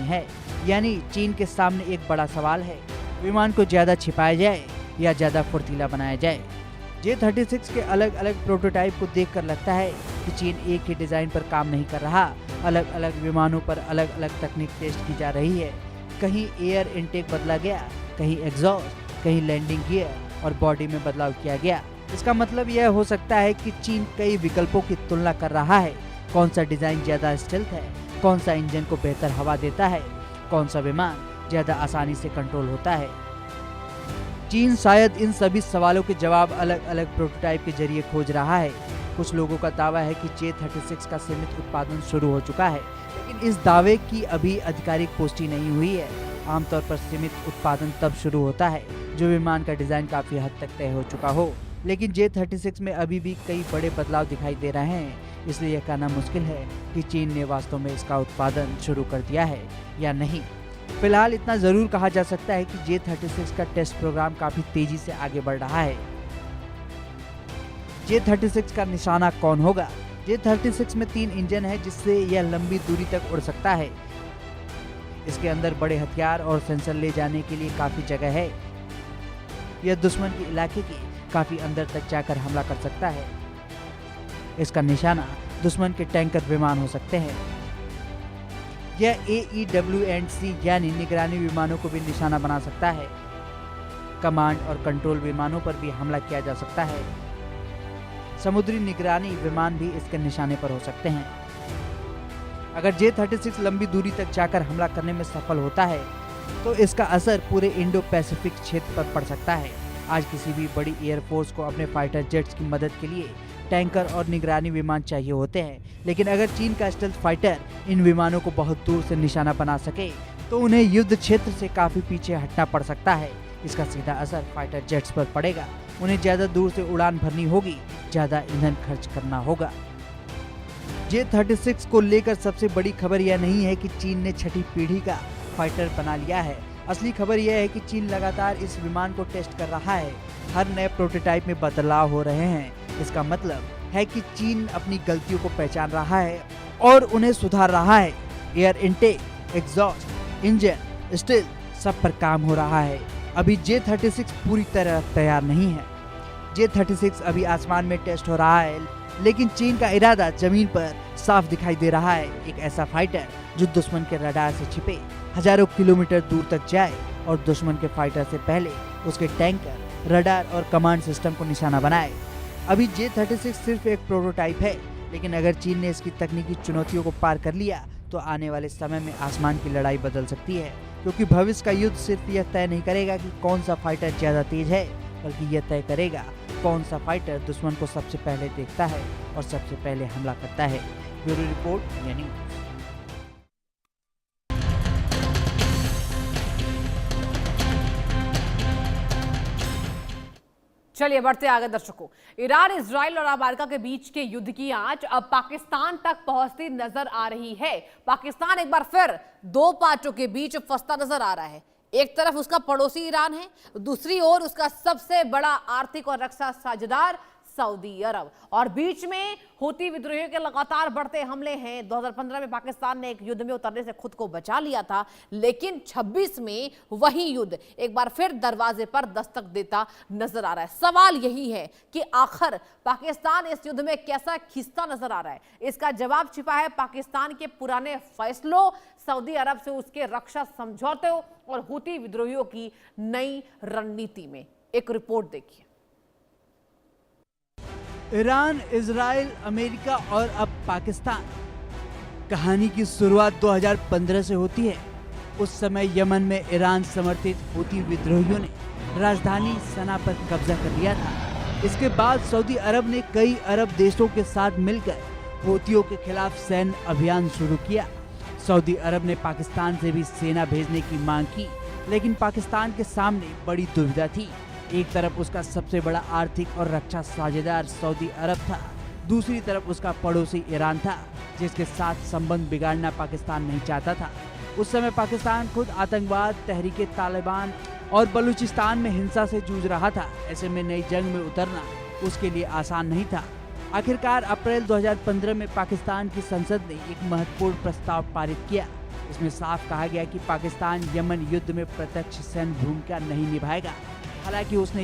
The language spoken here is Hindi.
है। यानी चीन के सामने एक बड़ा सवाल है, विमान को ज्यादा छिपाया जाए या ज्यादा फुर्तीला बनाया जाए। J-36 के अलग अलग प्रोटोटाइप को देखकर लगता है कि चीन एक ही डिजाइन पर काम नहीं कर रहा, अलग अलग विमानों पर अलग अलग तकनीक टेस्ट की जा रही है। कहीं एयर इनटेक बदला गया, कहीं एग्जॉस्ट, कहीं लैंडिंग गियर और बॉडी में बदलाव किया गया। इसका मतलब यह हो सकता है कि चीन कई विकल्पों की तुलना कर रहा है। कौन सा डिजाइन ज्यादा स्टेल्थ है, कौन सा इंजन को बेहतर हवा देता है, कौन सा विमान ज्यादा आसानी से कंट्रोल होता है। चीन शायद इन सभी सवालों के जवाब अलग अलग प्रोटोटाइप के जरिए खोज रहा है। कुछ लोगों का दावा है कि J-36 का सीमित उत्पादन शुरू हो चुका है, लेकिन इस दावे की अभी आधिकारिक पुष्टि नहीं हुई है। आमतौर पर सीमित उत्पादन तब शुरू होता है जो विमान का डिजाइन काफी हद तक तय हो चुका हो, लेकिन J-36 में अभी भी कई बड़े बदलाव दिखाई दे रहे हैं। इसलिए यह कहना मुश्किल है कि चीन ने वास्तव में इसका उत्पादन शुरू कर दिया है या नहीं। फिलहाल इतना जरूर कहा जा सकता है कि J-36 का टेस्ट प्रोग्राम काफी तेजी से आगे बढ़ रहा है। J-36 का निशाना कौन होगा? J-36 में 3 इंजन है जिससे यह लंबी दूरी तक उड़ सकता है। इसके अंदर बड़े हथियार और सेंसर ले जाने के लिए काफी जगह है। यह दुश्मन के इलाके के काफी अंदर तक जाकर हमला कर सकता है। इसका निशाना दुश्मन के टैंकर विमान हो सकते हैं। यह AEW&C यानी निगरानी विमानों को भी निशाना बना सकता है। कमांड और कंट्रोल विमानों पर भी हमला किया जा सकता है। समुद्री निगरानी विमान भी इसके निशाने पर हो सकते हैं। अगर J-36 लंबी दूरी तक जाकर हमला करने में सफल होता है तो इसका असर पूरे इंडो पैसिफिक क्षेत्र पर पड़ सकता है। आज किसी भी बड़ी एयरफोर्स को अपने फाइटर जेट्स की मदद के लिए टैंकर और निगरानी विमान चाहिए होते हैं, लेकिन अगर चीन का स्टेल्थ फाइटर इन विमानों को बहुत दूर से निशाना बना सके तो उन्हें युद्ध क्षेत्र से काफी पीछे हटना पड़ सकता है। इसका सीधा असर फाइटर जेट्स पर पड़ेगा। उन्हें ज्यादा दूर से उड़ान भरनी होगी, ज्यादा ईंधन खर्च करना होगा। J-36 को लेकर सबसे बड़ी खबर यह नहीं है कि चीन ने छठी पीढ़ी का फाइटर बना लिया है। असली खबर यह है कि चीन लगातार इस विमान को टेस्ट कर रहा है। हर नए प्रोटोटाइप में बदलाव हो रहे हैं। इसका मतलब है कि चीन अपनी गलतियों को पहचान रहा है और उन्हें सुधार रहा है। Air intake, exhaust, engine, stealth सब पर काम हो रहा है। अभी J-36 पूरी तरह तैयार नहीं है। J-36 अभी आसमान में टेस्ट हो रहा है, लेकिन चीन का इरादा जमीन पर साफ दिखाई दे रहा है। एक ऐसा फाइटर जो दुश्मन के रडार से छिपे हजारों किलोमीटर दूर तक जाए और दुश्मन के फाइटर से पहले उसके टैंकर, रडार और कमांड सिस्टम को निशाना बनाए। अभी J-36 सिर्फ एक प्रोटोटाइप है, लेकिन अगर चीन ने इसकी तकनीकी चुनौतियों को पार कर लिया तो आने वाले समय में आसमान की लड़ाई बदल सकती है, क्योंकि भविष्य का युद्ध सिर्फ यह तय नहीं करेगा कि कौन सा फाइटर ज्यादा तेज है, बल्कि यह तय करेगा कौन सा फाइटर दुश्मन को सबसे पहले देखता है और सबसे पहले हमला करता है। ब्यूरो रिपोर्ट, यानी चलिए बढ़ते आगे दर्शकों। ईरान, इजराइल और अमेरिका के बीच के युद्ध की आंच अब पाकिस्तान तक पहुंचती नजर आ रही है। पाकिस्तान एक बार फिर दो पार्टियों के बीच फंसता नजर आ रहा है। एक तरफ उसका पड़ोसी ईरान है, दूसरी ओर उसका सबसे बड़ा आर्थिक और रक्षा साझेदार सऊदी अरब, और बीच में हूती विद्रोहियों के लगातार बढ़ते हमले हैं। 2015 में पाकिस्तान ने एक युद्ध में उतरने से खुद को बचा लिया था, लेकिन 26 में वही युद्ध एक बार फिर दरवाजे पर दस्तक देता नजर आ रहा है। सवाल यही है कि आखिर पाकिस्तान इस युद्ध में कैसा खिंचता नजर आ रहा है। इसका जवाब छिपा है पाकिस्तान के पुराने फैसलों, सऊदी अरब से उसके रक्षा समझौतों और हूती विद्रोहियों की नई रणनीति में। एक रिपोर्ट देखिए। ईरान, इजराइल, अमेरिका और अब पाकिस्तान। कहानी की शुरुआत 2015 से होती है। उस समय यमन में ईरान समर्थित हूती विद्रोहियों ने राजधानी सना पर कब्जा कर लिया था। इसके बाद सऊदी अरब ने कई अरब देशों के साथ मिलकर हूतियों के खिलाफ सैन्य अभियान शुरू किया। सऊदी अरब ने पाकिस्तान से भी सेना भेजने की मांग की, लेकिन पाकिस्तान के सामने बड़ी दुविधा थी। एक तरफ उसका सबसे बड़ा आर्थिक और रक्षा साझेदार सऊदी अरब था, दूसरी तरफ उसका पड़ोसी ईरान था, जिसके साथ संबंध बिगाड़ना पाकिस्तान नहीं चाहता था। उस समय पाकिस्तान खुद आतंकवाद, तहरीके तालिबान और बलूचिस्तान में हिंसा से जूझ रहा था। ऐसे में नई जंग में उतरना उसके लिए आसान नहीं था। आखिरकार अप्रैल 2015 में पाकिस्तान की संसद ने एक महत्वपूर्ण प्रस्ताव पारित किया। इसमें साफ कहा गया कि पाकिस्तान यमन युद्ध में प्रत्यक्ष सैन्य भूमिका नहीं निभाएगा। हालांकि उसने